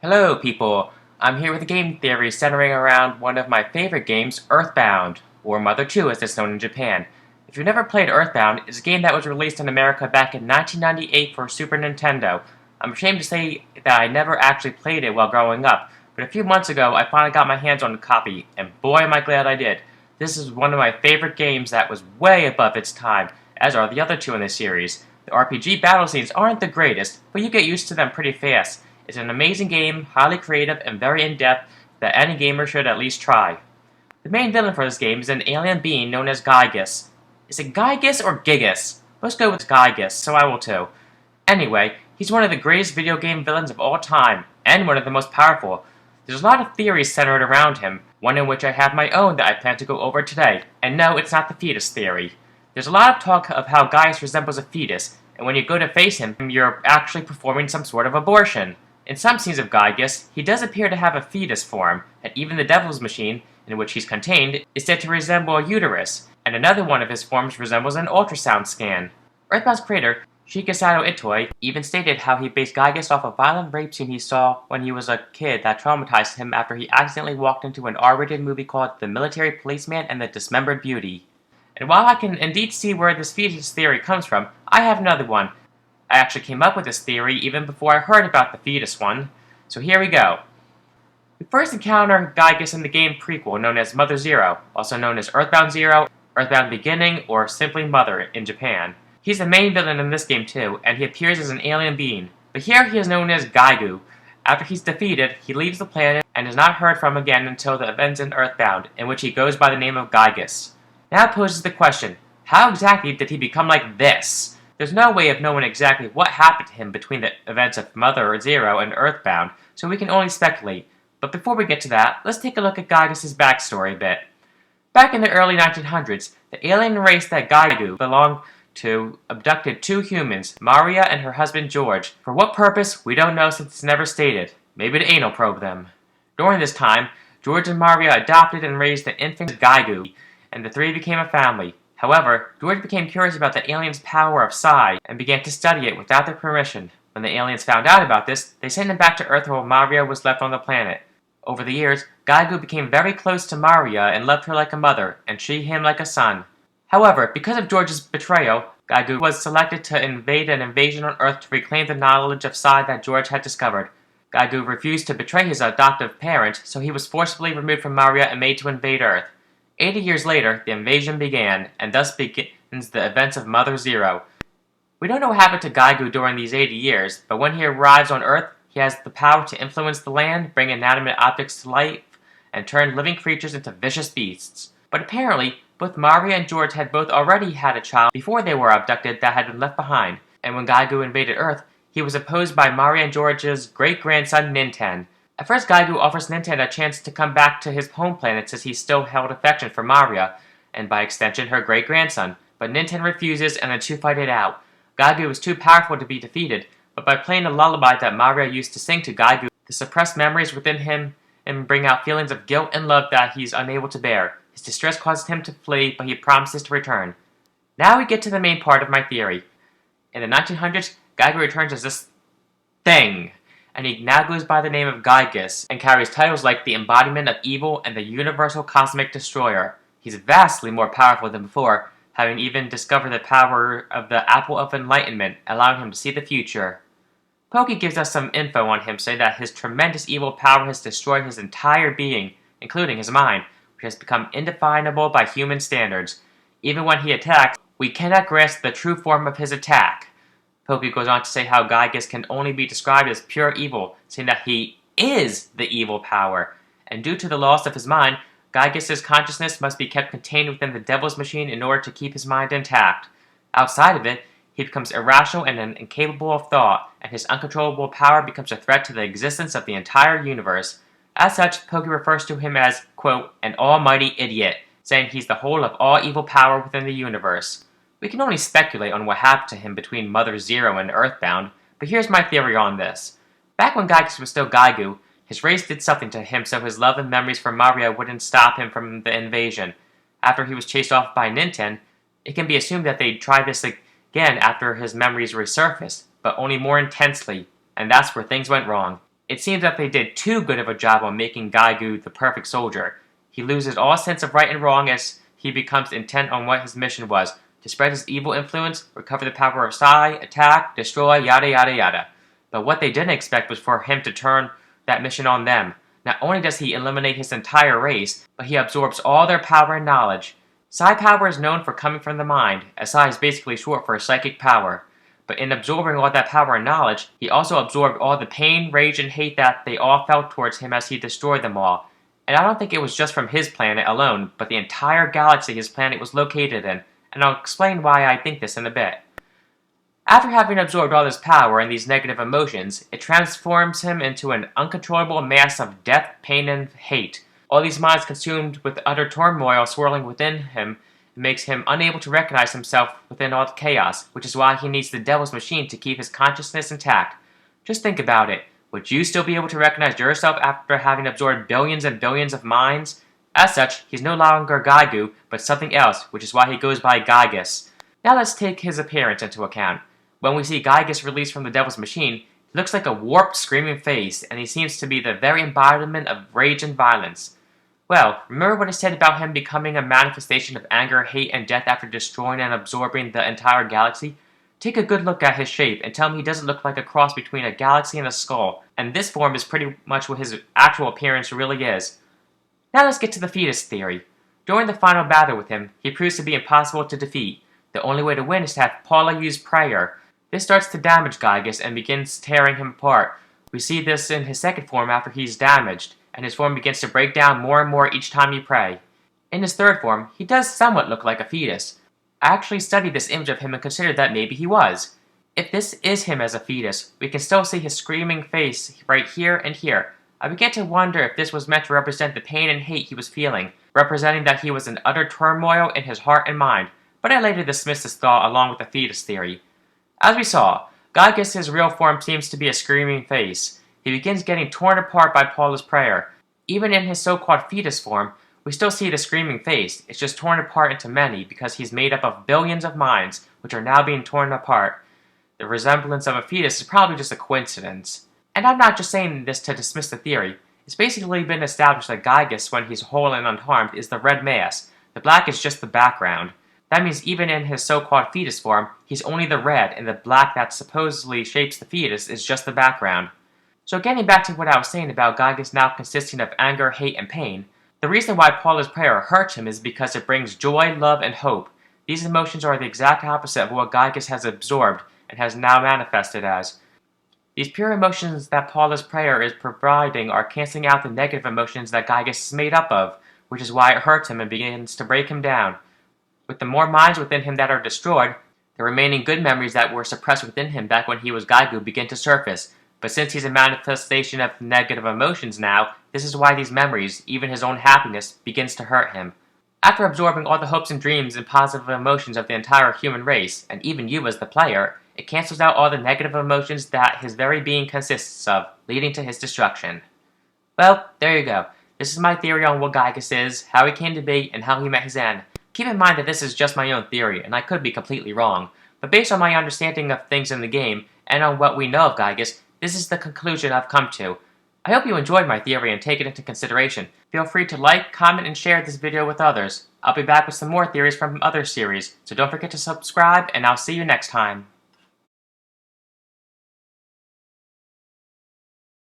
Hello, people! I'm here with a game theory centering around one of my favorite games, Earthbound, or Mother 2 as it's known in Japan. If you've never played Earthbound, it's a game that was released in America back in 1998 for Super Nintendo. I'm ashamed to say that I never actually played it while growing up, but a few months ago I finally got my hands on a copy, and boy am I glad I did. This is one of my favorite games that was way above its time, as are the other two in the series. The RPG battle scenes aren't the greatest, but you get used to them pretty fast. It's an amazing game, highly creative, and very in-depth that any gamer should at least try. The main villain for this game is an alien being known as Giygas. Is it Giygas or Giygas? Let's go with Giygas, so I will too. Anyway, he's one of the greatest video game villains of all time, and one of the most powerful. There's a lot of theories centered around him, one in which I have my own that I plan to go over today. And no, it's not the fetus theory. There's a lot of talk of how Giygas resembles a fetus, and when you go to face him, you're actually performing some sort of abortion. In some scenes of Giygas, he does appear to have a fetus form, and even the Devil's Machine, in which he's contained, is said to resemble a uterus, and another one of his forms resembles an ultrasound scan. Earthbound's creator, Shigesato Itoi, even stated how he based Giygas off a violent rape scene he saw when he was a kid that traumatized him after he accidentally walked into an R-rated movie called The Military Policeman and the Dismembered Beauty. And while I can indeed see where this fetus theory comes from, I have another one. I actually came up with this theory even before I heard about the fetus one, so here we go. We first encounter Giygas in the game prequel known as Mother Zero, also known as Earthbound Zero, Earthbound Beginning, or simply Mother in Japan. He's the main villain in this game too, and he appears as an alien being, but here he is known as Giygu. After he's defeated, he leaves the planet and is not heard from again until the events in Earthbound, in which he goes by the name of Giygas. Now poses the question, how exactly did he become like this? There's no way of knowing exactly what happened to him between the events of Mother Zero and Earthbound, so we can only speculate. But before we get to that, let's take a look at Giygas' backstory a bit. Back in the early 1900s, the alien race that Giygu belonged to abducted two humans, Maria and her husband George. For what purpose, we don't know since it's never stated. Maybe to anal probe them. During this time, George and Maria adopted and raised the infant Giygu, and the three became a family. However, George became curious about the aliens' power of psi and began to study it without their permission. When the aliens found out about this, they sent him back to Earth while Maria was left on the planet. Over the years, Giygu became very close to Maria and loved her like a mother, and she him like a son. However, because of George's betrayal, Giygu was selected to invade an invasion on Earth to reclaim the knowledge of psi that George had discovered. Giygu refused to betray his adoptive parent, so he was forcibly removed from Maria and made to invade Earth. 80 years later, the invasion began, and thus begins the events of Mother Zero. We don't know what happened to Giygu during these 80 years, but when he arrives on Earth, he has the power to influence the land, bring inanimate objects to life, and turn living creatures into vicious beasts. But apparently, both Maria and George had both already had a child before they were abducted that had been left behind, and when Giygu invaded Earth, he was opposed by Maria and George's great-grandson Nintendo. At first, Giygu offers Nintendo a chance to come back to his home planet since he still held affection for Maria, and by extension her great-grandson, but Nintendo refuses and the two fight it out. Giygu is too powerful to be defeated, but by playing a lullaby that Maria used to sing to Giygu, the suppressed memories within him and bring out feelings of guilt and love that he's unable to bear. His distress causes him to flee, but he promises to return. Now we get to the main part of my theory. In the 1900s, Giygu returns as this thing, and he now goes by the name of Giygas, and carries titles like the Embodiment of Evil and the Universal Cosmic Destroyer. He's vastly more powerful than before, having even discovered the power of the Apple of Enlightenment, allowing him to see the future. Pokey gives us some info on him, saying that his tremendous evil power has destroyed his entire being, including his mind, which has become indefinable by human standards. Even when he attacks, we cannot grasp the true form of his attack. Pokey goes on to say how Giygas can only be described as pure evil, saying that he is the evil power, and due to the loss of his mind, Giygas' consciousness must be kept contained within the Devil's Machine in order to keep his mind intact. Outside of it, he becomes irrational and incapable of thought, and his uncontrollable power becomes a threat to the existence of the entire universe. As such, Pokey refers to him as, quote, an almighty idiot, saying he's the whole of all evil power within the universe. We can only speculate on what happened to him between Mother Zero and Earthbound, but here's my theory on this. Back when Giygas was still Giygu, his race did something to him so his love and memories for Maria wouldn't stop him from the invasion. After he was chased off by Nintendo, it can be assumed that they'd try this again after his memories resurfaced, but only more intensely, and that's where things went wrong. It seems that they did too good of a job on making Giygas the perfect soldier. He loses all sense of right and wrong as he becomes intent on what his mission was, to spread his evil influence, recover the power of Sai, attack, destroy, yada yada yada. But what they didn't expect was for him to turn that mission on them. Not only does he eliminate his entire race, but he absorbs all their power and knowledge. Psi power is known for coming from the mind, as Psi is basically short for psychic power. But in absorbing all that power and knowledge, he also absorbed all the pain, rage, and hate that they all felt towards him as he destroyed them all. And I don't think it was just from his planet alone, but the entire galaxy his planet was located in, and I'll explain why I think this in a bit. After having absorbed all this power and these negative emotions, it transforms him into an uncontrollable mass of death, pain, and hate. All these minds consumed with utter turmoil swirling within him makes him unable to recognize himself within all the chaos, which is why he needs the devil's machine to keep his consciousness intact. Just think about it. Would you still be able to recognize yourself after having absorbed billions and billions of minds? As such, he's no longer Giygas, but something else, which is why he goes by Giygas. Now let's take his appearance into account. When we see Giygas released from the devil's machine, he looks like a warped, screaming face, and he seems to be the very embodiment of rage and violence. Well, remember what I said about him becoming a manifestation of anger, hate, and death after destroying and absorbing the entire galaxy? Take a good look at his shape and tell me he doesn't look like a cross between a galaxy and a skull, and this form is pretty much what his actual appearance really is. Now let's get to the fetus theory. During the final battle with him, he proves to be impossible to defeat. The only way to win is to have Paula use prayer. This starts to damage Giygas and begins tearing him apart. We see this in his second form after he's damaged, and his form begins to break down more and more each time you pray. In his third form, he does somewhat look like a fetus. I actually studied this image of him and considered that maybe he was. If this is him as a fetus, we can still see his screaming face right here and here. I began to wonder if this was meant to represent the pain and hate he was feeling, representing that he was in utter turmoil in his heart and mind, but I later dismissed this thought along with the fetus theory. As we saw, Giygas' real form seems to be a screaming face. He begins getting torn apart by Paula's prayer. Even in his so-called fetus form, we still see the screaming face. It's just torn apart into many because he's made up of billions of minds, which are now being torn apart. The resemblance of a fetus is probably just a coincidence. And I'm not just saying this to dismiss the theory. It's basically been established that Giygas, when he's whole and unharmed, is the red mass. The black is just the background. That means even in his so-called fetus form, he's only the red, and the black that supposedly shapes the fetus is just the background. So getting back to what I was saying about Giygas now consisting of anger, hate, and pain, the reason why Paula's prayer hurts him is because it brings joy, love, and hope. These emotions are the exact opposite of what Giygas has absorbed and has now manifested as. These pure emotions that Paula's prayer is providing are canceling out the negative emotions that Giygas is made up of, which is why it hurts him and begins to break him down. With the more minds within him that are destroyed, the remaining good memories that were suppressed within him back when he was Giygas begin to surface. But since he's a manifestation of negative emotions now, this is why these memories, even his own happiness, begins to hurt him. After absorbing all the hopes and dreams and positive emotions of the entire human race, and even you as the player, it cancels out all the negative emotions that his very being consists of, leading to his destruction. Well, there you go. This is my theory on what Giygas is, how he came to be, and how he met his end. Keep in mind that this is just my own theory, and I could be completely wrong, but based on my understanding of things in the game, and on what we know of Giygas, this is the conclusion I've come to. I hope you enjoyed my theory and take it into consideration. Feel free to like, comment, and share this video with others. I'll be back with some more theories from other series, so don't forget to subscribe, and I'll see you next time.